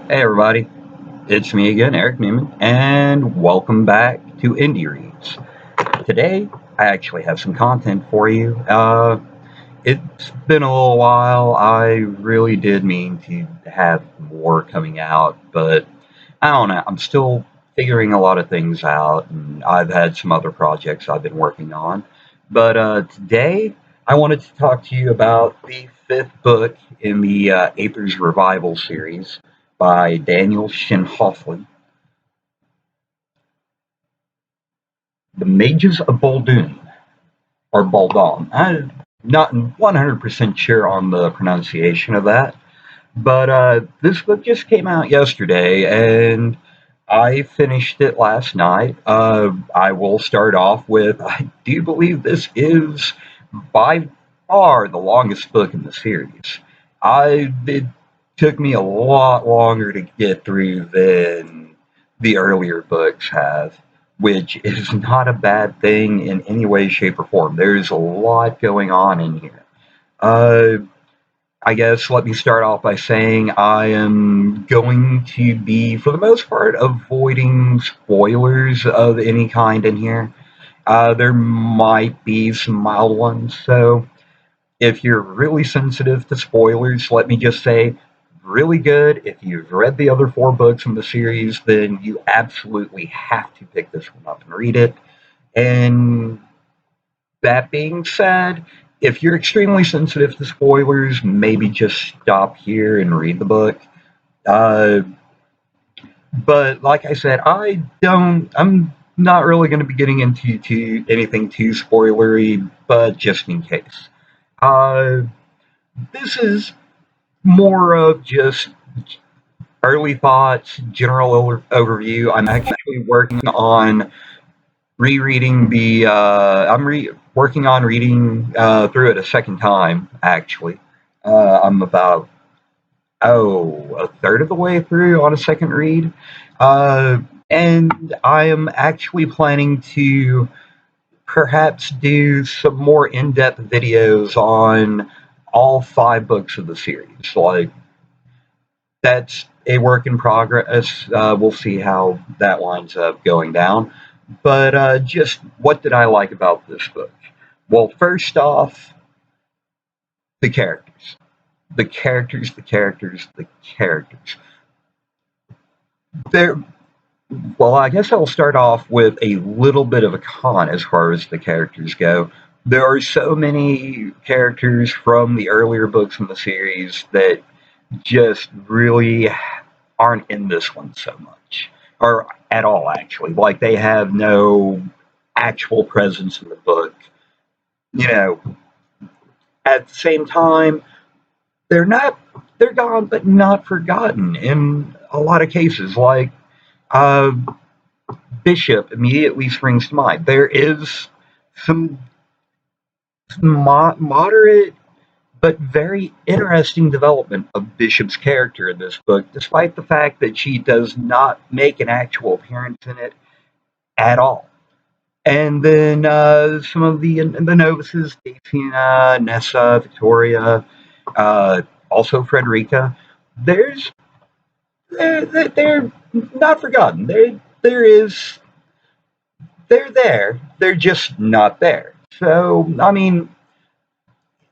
Hey everybody, it's me again, Eric Newman, and welcome back to Indie Reads. Today, I actually have some content for you. It's been a little while. I really did mean to have more coming out, but I don't know. I'm still figuring a lot of things out, and I've had some other projects I've been working on. But today, I wanted to talk to you about the fifth book in the Ather's Revival series by Daniel Shinhoffley, The Mages of Buldoun, or Buldoun. I'm not 100% sure on the pronunciation of that, but this book just came out yesterday, and I finished it last night. I will start off with I do believe this is by far the longest book in the series. It took me a lot longer to get through than the earlier books have, which is not a bad thing in any way, shape, or form. There's a lot going on in here. Uh, I guess let me start off by saying I am going to be, for the most part, avoiding spoilers of any kind in here. There might be some mild ones, so if you're really sensitive to spoilers, let me just say, really good. If you've read the other four books in the series, then you absolutely have to pick this one up and read it. And that being said, if you're extremely sensitive to spoilers, maybe just stop here and read the book. Uh, but like I said, I'm not really going to be getting into anything too spoilery, but just in case. Uh, this is more of just early thoughts, general overview. I'm actually working on rereading the. Working on reading through it a second time. Actually, I'm about a third of the way through on a second read, uh, and I am actually planning to perhaps do some more in-depth videos on all five books of the series. Like that's a work in progress. We'll see how that winds up going down. But just what did I like about this book? Well, first off, the characters. The characters, the characters, the characters. There. Well, I guess I'll start off with a little bit of a con as far as the characters go. There are so many characters from the earlier books in the series that just really aren't in this one so much, or at all, actually. Like, they have no actual presence in the book. You know, at the same time, they're not, they're gone, but not forgotten in a lot of cases. Like, uh, Bishop immediately springs to mind. There is some moderate but very interesting development of Bishop's character in this book, despite the fact that she does not make an actual appearance in it at all. And then some of the novices, Daphne, Nessa, Victoria, also Frederica, there's they're not forgotten. There is they're there. They're just not there. So I mean,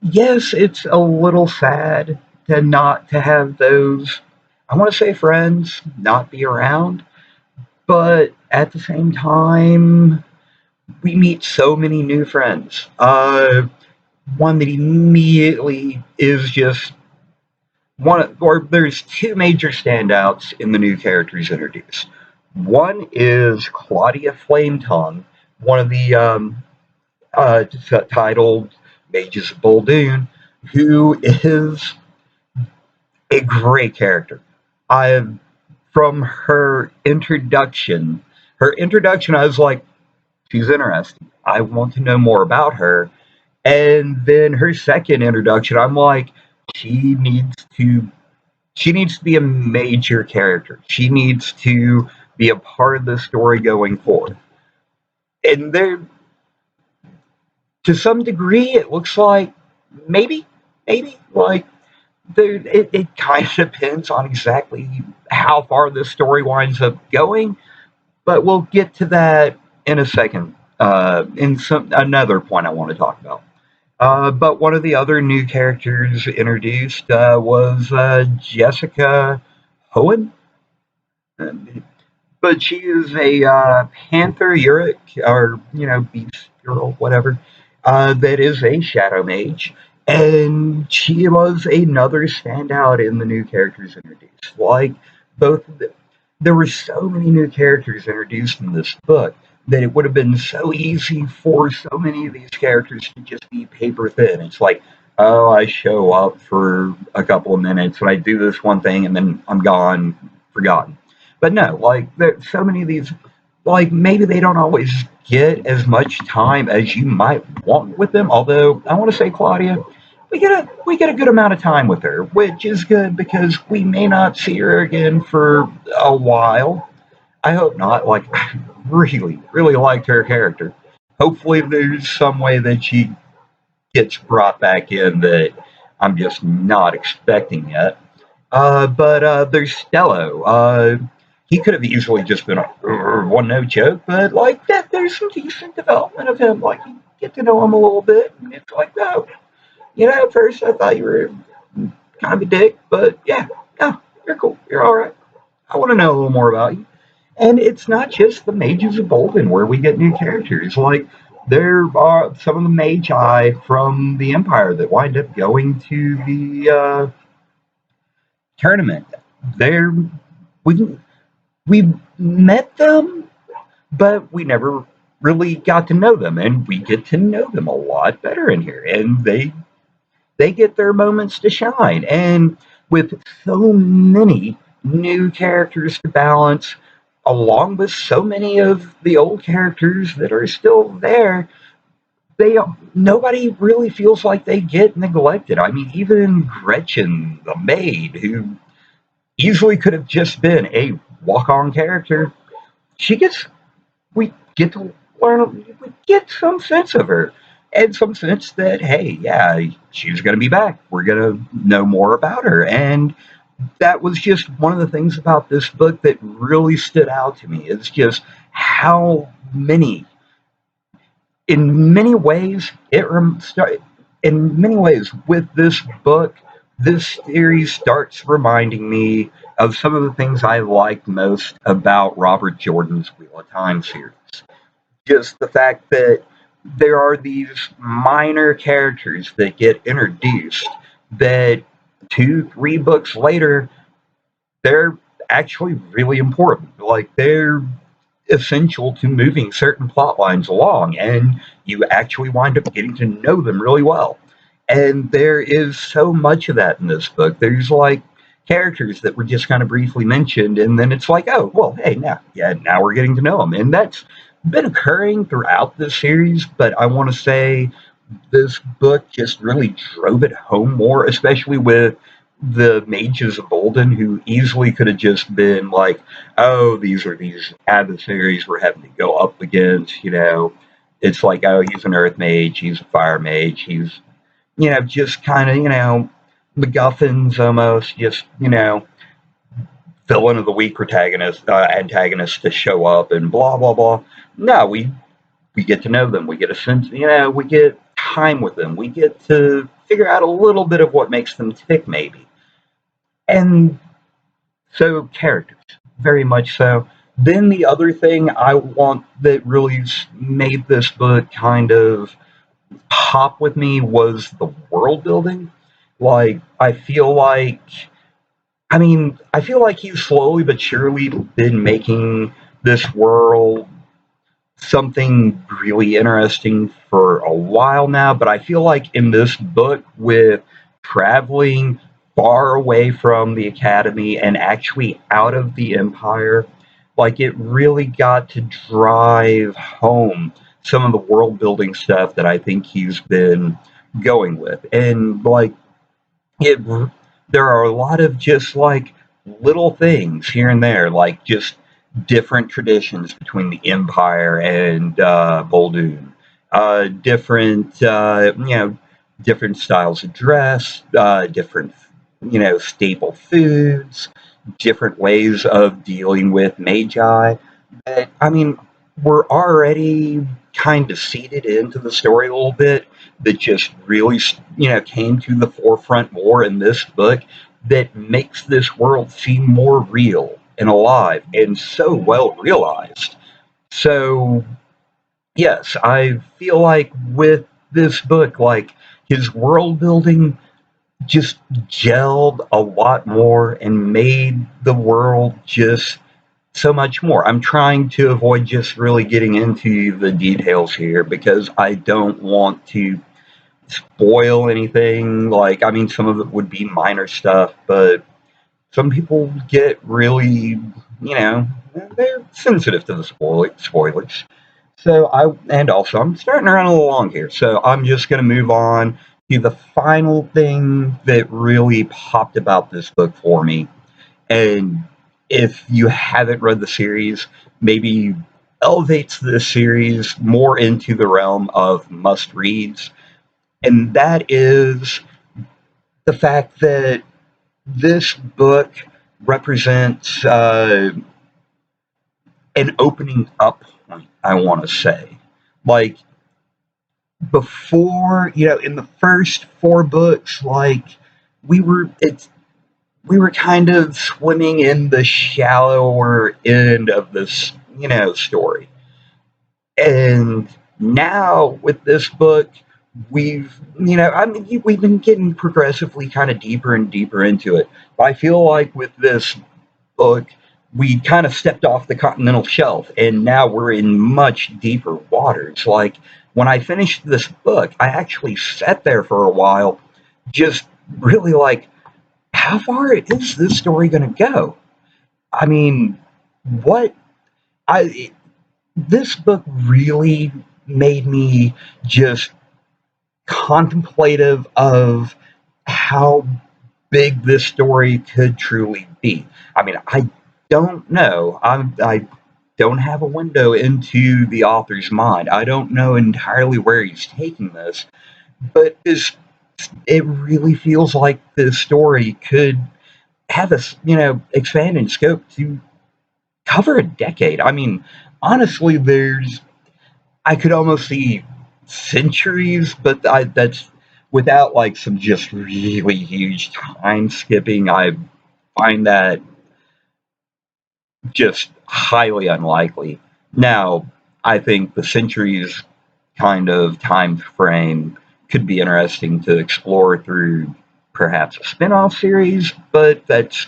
yes, it's a little sad to not to have those. I want to say friends not be around, but at the same time, we meet so many new friends. One that immediately is just or there's two major standouts in the new characters introduced. One is Claudia Flametongue, one of the titled Mages of Buldoun, who is a great character. I From her introduction, I was like, she's interesting. I want to know more about her. And then her second introduction, I'm like, she needs to she needs to be a major character. She needs to be a part of the story going forward. And there, to some degree, it looks like maybe, maybe like it kind of depends on exactly how far this story winds up going, but we'll get to that in a second. In some another point I want to talk about. But one of the other new characters introduced was Jessica Hohen, but she is a Panther Uric, or Beast Girl, whatever. That is a Shadow Mage, and she was another standout in the new characters introduced. Like both, there were so many new characters introduced in this book that it would have been so easy for so many of these characters to just be paper thin. It's like, oh, I show up for a couple of minutes and I do this one thing and then I'm gone, forgotten. But no, like there's so many of these, like maybe they don't always get as much time as you might want with them. Although I want to say, Claudia, we get a good amount of time with her, which is good because we may not see her again for a while. I hope not. Like, I really, really liked her character. Hopefully, there's some way that she gets brought back in that I'm just not expecting yet. But there's Stello. He could have easily just been a one note joke, but like that, there's some decent development of him. Like you get to know him a little bit, and it's like, no, at first I thought you were kind of a dick, but yeah, no, you're cool, you're all right. I want to know a little more about you. And it's not just the Mages of Buldoun where we get new characters. Like there are some of the Magi from the Empire that wind up going to the tournament. They're we we met them, but we never really got to know them, and we get to know them a lot better in here. And they get their moments to shine. And with so many new characters to balance, along with so many of the old characters that are still there, they nobody really feels like they get neglected. I mean, even Gretchen, the maid, who easily could have just been a walk-on character, she gets we get to learn, we get some sense of her, and some sense that hey, yeah, she's going to be back. We're going to know more about her, and that was just one of the things about this book that really stood out to me. It's just how many, in many ways, in many ways with this book, this series starts reminding me of some of the things I liked most about Robert Jordan's Wheel of Time series. Just the fact that there are these minor characters that get introduced that 2, 3 books later, they're actually really important. Like they're essential to moving certain plot lines along, and you actually wind up getting to know them really well. And there is so much of that in this book. There's like characters that were just kind of briefly mentioned, and then it's like, oh, well, hey, now we're getting to know them, and that's been occurring throughout this series. But I want to say this book just really drove it home more, especially with the Mages of Buldoun, who easily could have just been like, oh, these are these adversaries we're having to go up against. It's like, oh, he's an Earth Mage, he's a Fire Mage, he's just kind of MacGuffins almost, just villain of the weak protagonist, antagonist to show up and blah blah blah. No, we get to know them. We get a sense, we get time with them. We get to figure out a little bit of what makes them tick, maybe. And so, characters, very much so. Then the other thing I want that really made this book kind of pop with me was the world building. Like, I feel like he's slowly but surely been making this world something really interesting for a while now, but I feel like in this book, with traveling far away from the academy and actually out of the empire, like it really got to drive home some of the world building stuff that I think he's been going with. And like it there are a lot of just like little things here and there, like just different traditions between the Empire and Buldoon, different different styles of dress, different staple foods, different ways of dealing with magi that, I mean, we're already kind of seeded into the story a little bit that just really, came to the forefront more in this book that makes this world seem more real and alive and so well realized. So, yes, I feel like with this book, like his world building just gelled a lot more and made the world just so much more. I'm trying to avoid just really getting into the details here because I don't want to spoil anything. Like, I mean, some of it would be minor stuff, but some people get really, they're sensitive to the spoilers. So and also I'm starting to run a little long here, so I'm just going to move on to the final thing that really popped about this book for me. And if you haven't read the series, maybe elevates this series more into the realm of must reads. And that is the fact that this book represents an opening up point, I want to say. Like, before, in the first four books, like, we were kind of swimming in the shallower end of this, story. And now with this book, we've been getting progressively kind of deeper and deeper into it. But I feel like with this book, we kind of stepped off the continental shelf and now we're in much deeper waters. Like, when I finished this book, I actually sat there for a while, just really like, how far is this story going to go? I mean, what I this book really made me just contemplative of how big this story could truly be. I mean, I don't know. I don't have a window into the author's mind. I don't know entirely where he's taking this, but it really feels like this story could have a expand in scope to cover a decade. I mean, honestly, I could almost see centuries, but that's without like some just really huge time skipping. I find that just highly unlikely. Now, I think the centuries kind of time frame could be interesting to explore through perhaps a spin-off series, but that's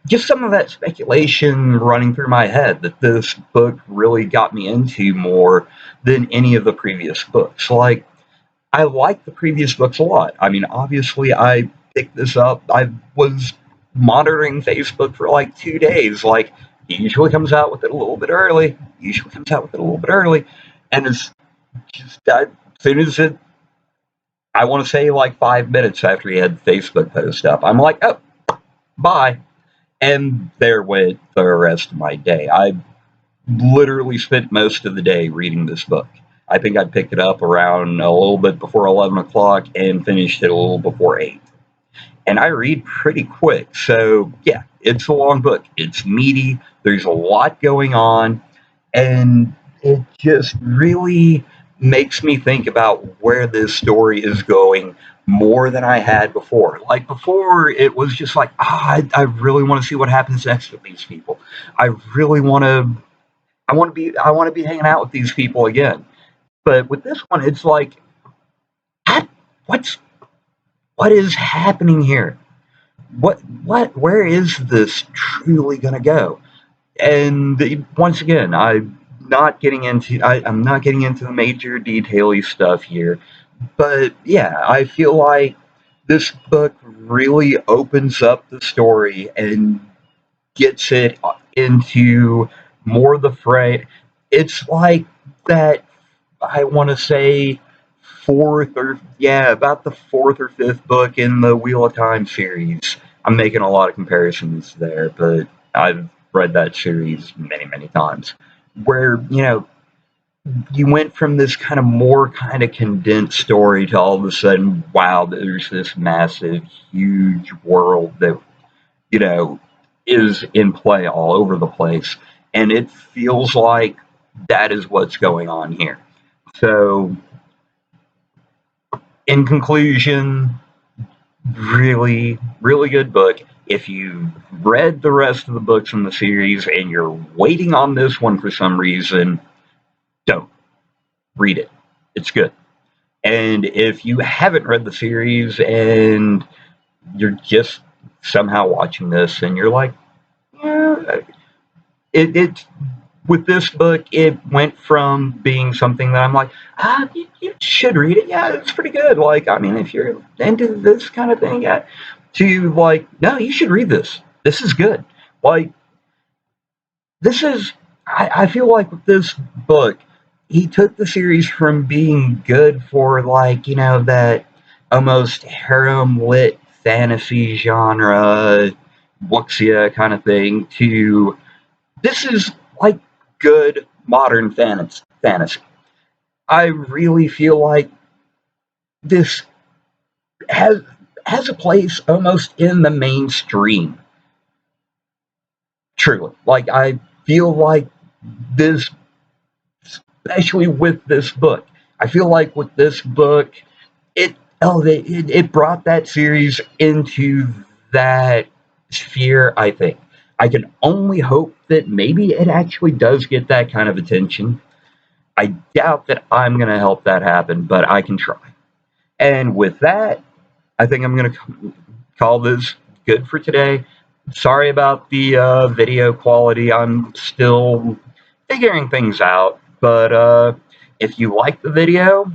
just some of that speculation running through my head that this book really got me into more than any of the previous books. Like, I like the previous books a lot. I mean, obviously, I picked this up. I was monitoring Facebook for like 2 days. Like, he usually comes out with it a little bit early. Usually comes out with it a little bit early, and it's just as soon as I want to say like 5 minutes after he had the Facebook post up, I'm like, oh, bye. And there went the rest of my day. I literally spent most of the day reading this book. I think I picked it up around a little bit before 11 o'clock and finished it a little before 8. And I read pretty quick. So, yeah, it's a long book. It's meaty. There's a lot going on. And it just really makes me think about where this story is going more than I had before. Like, before, it was just like, I really want to see what happens next with these people. I really want to. I want to be hanging out with these people again. But with this one, it's like, I, what's what is happening here? Where is this truly going to go? And once again, I'm not getting into the major detaily stuff here, but yeah, I feel like this book really opens up the story and gets it into more of the fray. It's like that, I want to say, about the fourth or fifth book in the Wheel of Time series. I'm making a lot of comparisons there, but I've read that series many, many times. Where, you went from this kind of more kind of condensed story to all of a sudden, wow, there's this massive, huge world that, you know, is in play all over the place, and it feels like that is what's going on here. So, in conclusion, really, really good book. If you read the rest of the books in the series and you're waiting on this one for some reason, don't read it. It's good. And if you haven't read the series and you're just somehow watching this and you're like, yeah, it with this book, it went from being something that I'm like, you should read it. Yeah, it's pretty good. Like, I mean, if you're into this kind of thing, yeah, to like, no, you should read this. This is good. Like, this is, I feel like with this book, he took the series from being good for, like, that almost harem lit fantasy genre, wuxia kind of thing, to this is like good modern fantasy. I really feel like this has has a place almost in the mainstream. Truly, like I feel like this, especially with this book. I feel like with this book, it brought that series into that sphere. I think I can only hope that maybe it actually does get that kind of attention. I doubt that I'm going to help that happen, but I can try. And with that, I think I'm going to call this good for today. Sorry about the video quality. I'm still figuring things out. But if you like the video,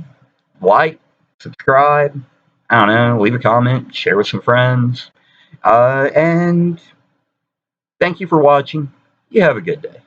like, subscribe, I don't know, leave a comment, share with some friends. And thank you for watching. You have a good day.